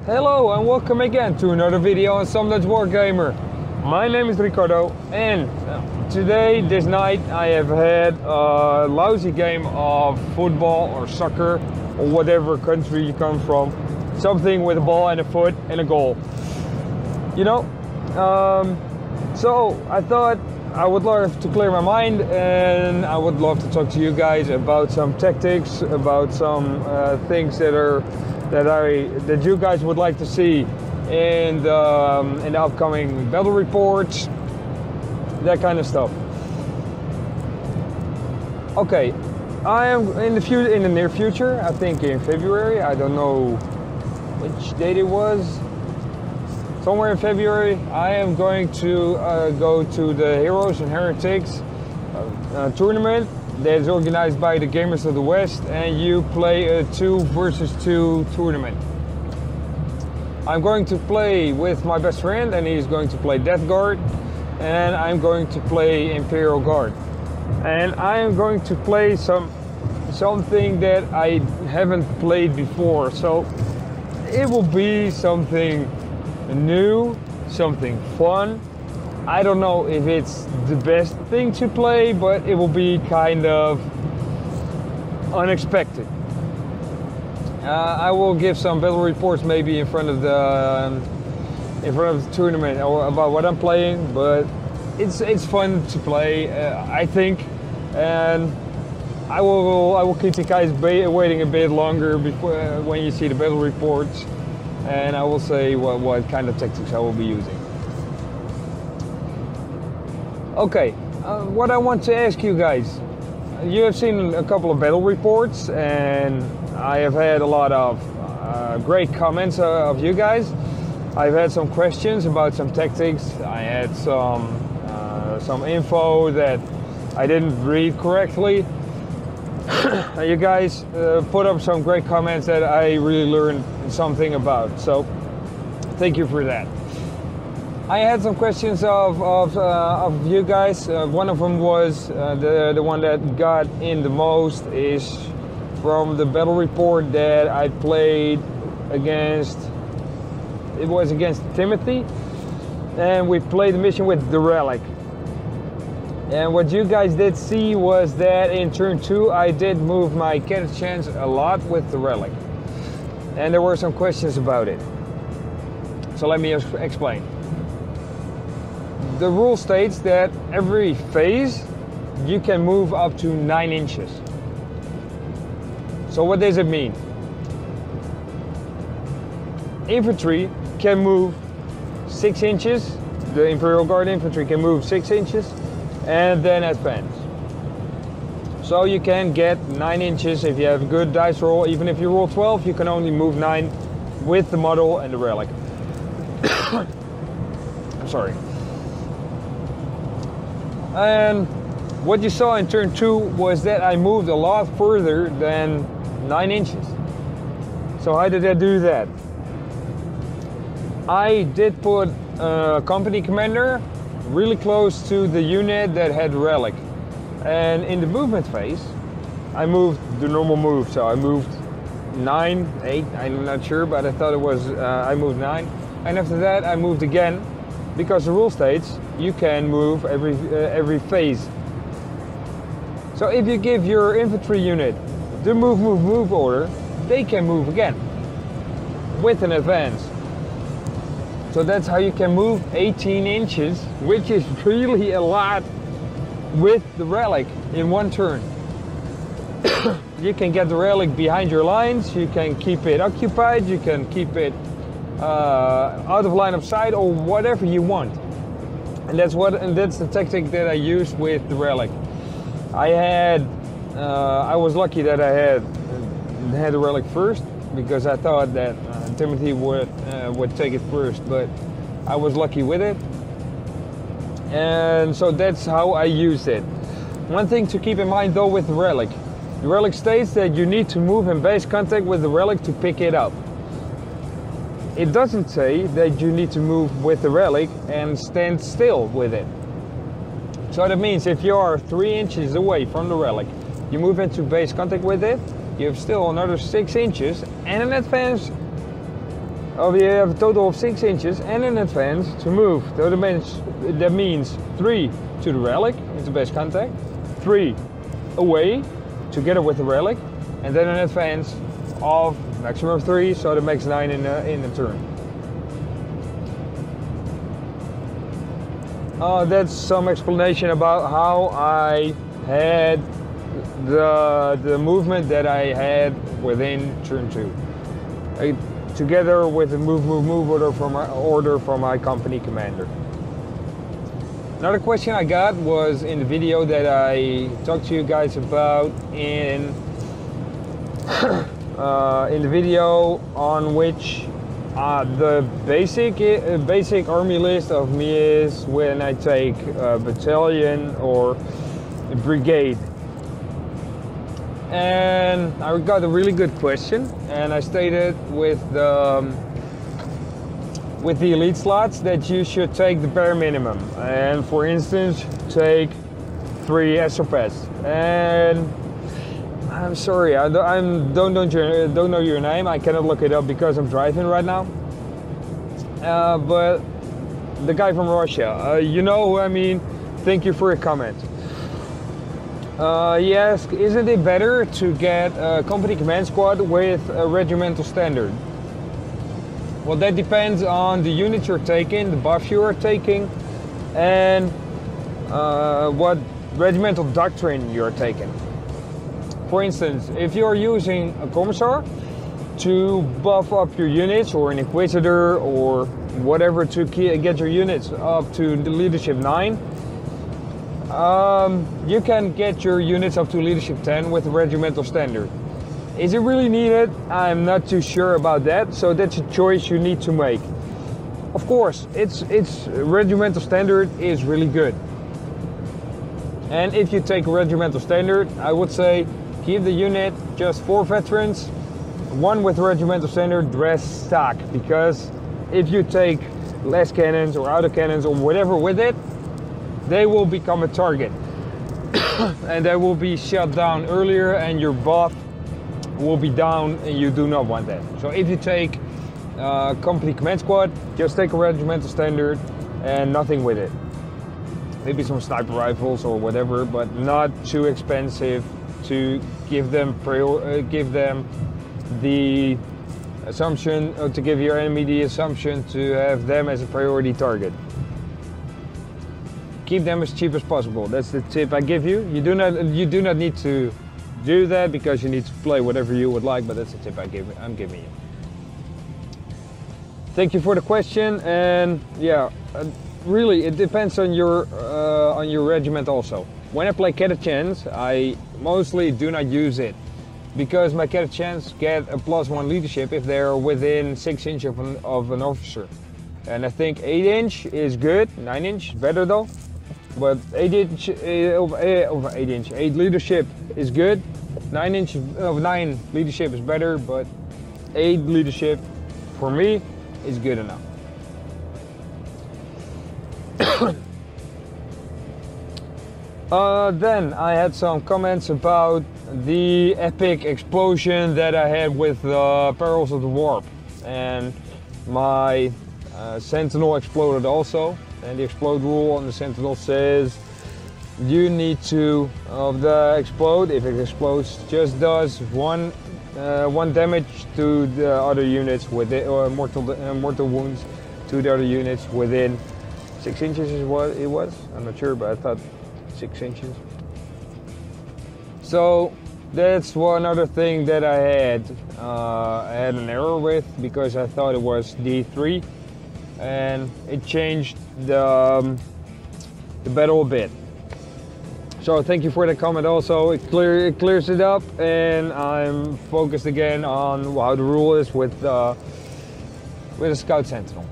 Hello and welcome again to another video on Some Dutch Wargamer. My name is Ricardo and today, this night, I have had a lousy game of football or soccer or whatever country you come from. Something with a ball and a foot and a goal. You know? So I thought I would love to clear my mind and I would love to talk to you guys about some tactics, about some things that you guys would like to see in the upcoming battle reports, that kind of stuff. Okay, I am in the near future. I think in February. I don't know which date it was. Somewhere in February, I am going to go to the Heroes and Heretics tournament that is organized by the Gamers of the West, and you play a 2 versus 2 tournament. I'm going to play with my best friend, and he's going to play Death Guard, and I'm going to play Imperial Guard. And I am going to play something that I haven't played before, so it will be something new, something fun. I don't know if it's the best thing to play, but it will be kind of unexpected. I will give some battle reports maybe in front of the tournament about what I'm playing, but it's fun to play, I think, and I will keep you guys waiting a bit longer before when you see the battle reports, and I will say what kind of tactics I will be using. Okay, what I want to ask you guys, you have seen a couple of battle reports and I have had a lot of great comments of you guys. I've had some questions about some tactics. I had some info that I didn't read correctly. You guys put up some great comments that I really learned something about, so thank you for that. I had some questions of you guys. One of them was the one that got in the most is from the battle report that I played against. It was against Timothy, and we played the mission with the Relic. And what you guys did see was that in turn 2 I did move my catch chance a lot with the Relic, and there were some questions about it. So let me explain. The rule states that every phase you can move up to 9 inches. So what does it mean? Infantry can move 6 inches, the Imperial Guard infantry can move 6 inches and then advance. So you can get 9 inches if you have a good dice roll. Even if you roll 12, you can only move 9 with the model and the relic. I'm sorry. And what you saw in turn 2 was that I moved a lot further than 9 inches. So how did I do that? I did put a company commander really close to the unit that had relic. And in the movement phase, I moved the normal move. So I moved 9, 8, I'm not sure, but I thought it was, I moved 9. And after that, I moved again, because the rule states you can move every phase. So if you give your infantry unit the move order, they can move again with an advance. So that's how you can move 18 inches, which is really a lot with the relic in one turn. You can get the relic behind your lines, you can keep it occupied, you can keep it out of line of sight, or whatever you want. And that's the tactic that I used with the relic. I was lucky that I had the relic first, because I thought that Timothy would take it first, but I was lucky with it. And so that's how I used it. One thing to keep in mind though with the relic states that you need to move in base contact with the relic to pick it up. It doesn't say that you need to move with the relic and stand still with it. So that means if you are 3 inches away from the relic, you move into base contact with it, you have still another 6 inches and an advance you have a total of 6 inches and in advance to move. So that means 3 to the relic into base contact, 3 away together with the relic, and then an advance of maximum 3, so that makes 9 in a turn. That's some explanation about how I had the movement that I had within turn 2. Together with the move order from my company commander. Another question I got was in the video that I talked to you guys about in the video on which the basic army list of me is when I take a battalion or a brigade. And I got a really good question, and I stated with the elite slots that you should take the bare minimum, and for instance take 3 SOPs. And I'm sorry, I don't know your name. I cannot look it up because I'm driving right now. But the guy from Russia, you know who I mean. Thank you for your comment. Yes, isn't it better to get a company command squad with a regimental standard? Well, that depends on the units you're taking, the buffs you are taking, and what regimental doctrine you're taking. For instance, if you're using a commissar to buff up your units, or an inquisitor, or whatever to get your units up to the leadership 9, you can get your units up to leadership 10 with a regimental standard. Is it really needed? I'm not too sure about that, so that's a choice you need to make. Of course, it's regimental standard is really good. And if you take a regimental standard, I would say keep the unit just 4 veterans, 1 with regimental standard, the rest stock, because if you take less cannons or autocannons or whatever with it, they will become a target and they will be shut down earlier, and your buff will be down, and you do not want that. So if you take company command squad, just take a regimental standard and nothing with it. Maybe some sniper rifles or whatever, but not too expensive to give them the assumption, to give your enemy the assumption to have them as a priority target. Keep them as cheap as possible. That's the tip I give you. You do not need to do that because you need to play whatever you would like, but that's the tip I'm giving you. Thank you for the question, and yeah, really it depends on your regiment also. When I play Catachans, I mostly do not use it because my Catachans get a +1 leadership if they're within 6 inches of an officer. And I think 8 inch is good, 9 inch better though. But 8 leadership is good. 9 leadership is better, but 8 leadership for me is good enough. Then I had some comments about the epic explosion that I had with the Perils of the Warp, and my Sentinel exploded also. And the explode rule on the Sentinel says you need to explode. If it explodes, just does one damage to the other units with it, or mortal wounds to the other units within 6 inches is what it was. I'm not sure, but I thought 6 inches. So that's one other thing that I had an error with, because I thought it was D3. And it changed the battle a bit. So thank you for the comment also. It clears it up, and I'm focused again on how the rule is with a Scout Sentinel.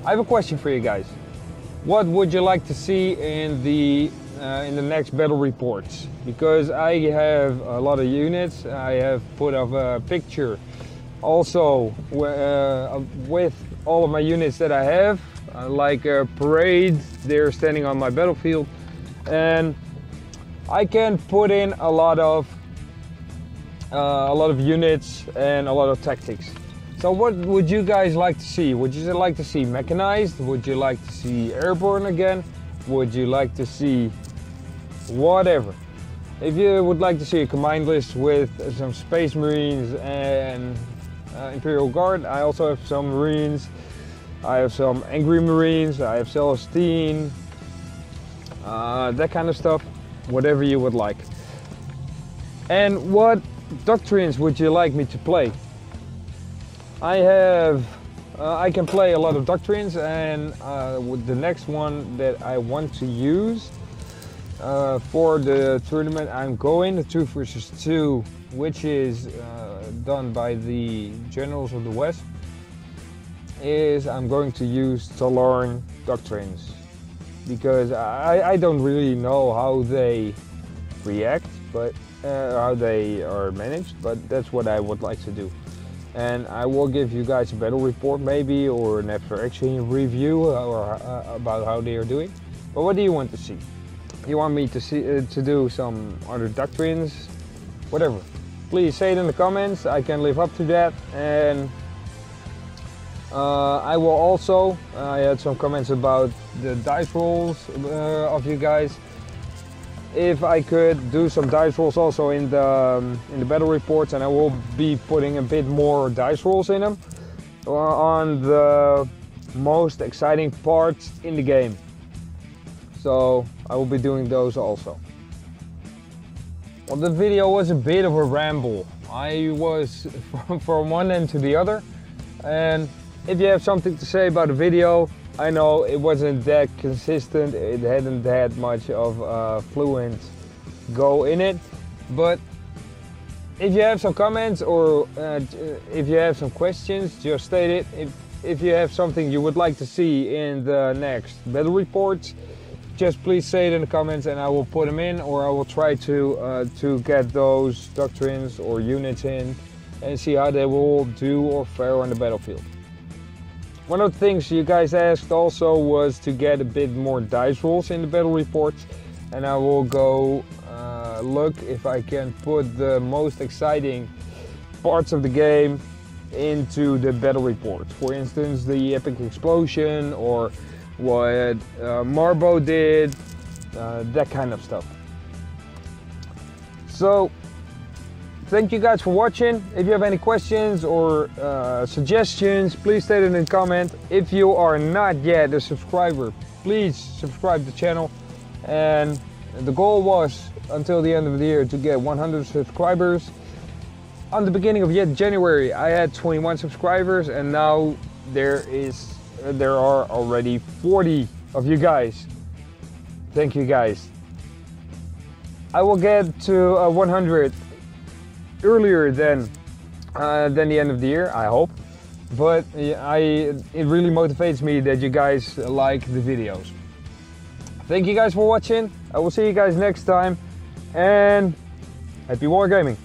I have a question for you guys. What would you like to see in the next battle reports? Because I have a lot of units. I have put up a picture also with all of my units that I have, like a parade. They're standing on my battlefield, and I can put in a lot of a lot of units and a lot of tactics. So what would you guys like to see? Would you like to see mechanized? Would you like to see airborne again? Would you like to see whatever? If you would like to see a combined list with some Space Marines and Imperial Guard, I also have some Marines. I have some Angry Marines, I have Celestine, that kind of stuff, whatever you would like. And what doctrines would you like me to play? I can play a lot of doctrines, and with the next one that I want to use for the tournament I'm going, the 2 versus 2, which is done by the Generals of the West, is I'm going to use Talarn doctrines, because I don't really know how they react, but how they are managed, but that's what I would like to do. And I will give you guys a battle report maybe, or an after action review or about how they are doing. But what do you want to see? You want me to see to do some other doctrines, whatever, please say it in the comments. I can live up to that. And I will also, I had some comments about the dice rolls of you guys. If I could do some dice rolls also in the battle reports, and I will be putting a bit more dice rolls in them on the most exciting parts in the game. So I will be doing those also. Well, the video was a bit of a ramble. I was from one end to the other, and if you have something to say about the video, I know it wasn't that consistent, it hadn't had much of fluent go in it, but if you have some comments or if you have some questions, just state it. If you have something you would like to see in the next battle reports, just please say it in the comments and I will put them in, or I will try to get those doctrines or units in and see how they will do or fare on the battlefield. One of the things you guys asked also was to get a bit more dice rolls in the battle reports, and I will go look if I can put the most exciting parts of the game into the battle reports. For instance, the epic explosion, or what Marbo did, that kind of stuff. So thank you guys for watching. If you have any questions or suggestions, please state it in the comment. If you are not yet a subscriber, please subscribe to the channel. And the goal was until the end of the year to get 100 subscribers. On the beginning of January, I had 21 subscribers, and now there are already 40 of you guys. Thank you guys. I will get to 100 earlier than the end of the year, I hope. But it really motivates me that you guys like the videos. Thank you guys for watching. I will see you guys next time, and happy wargaming.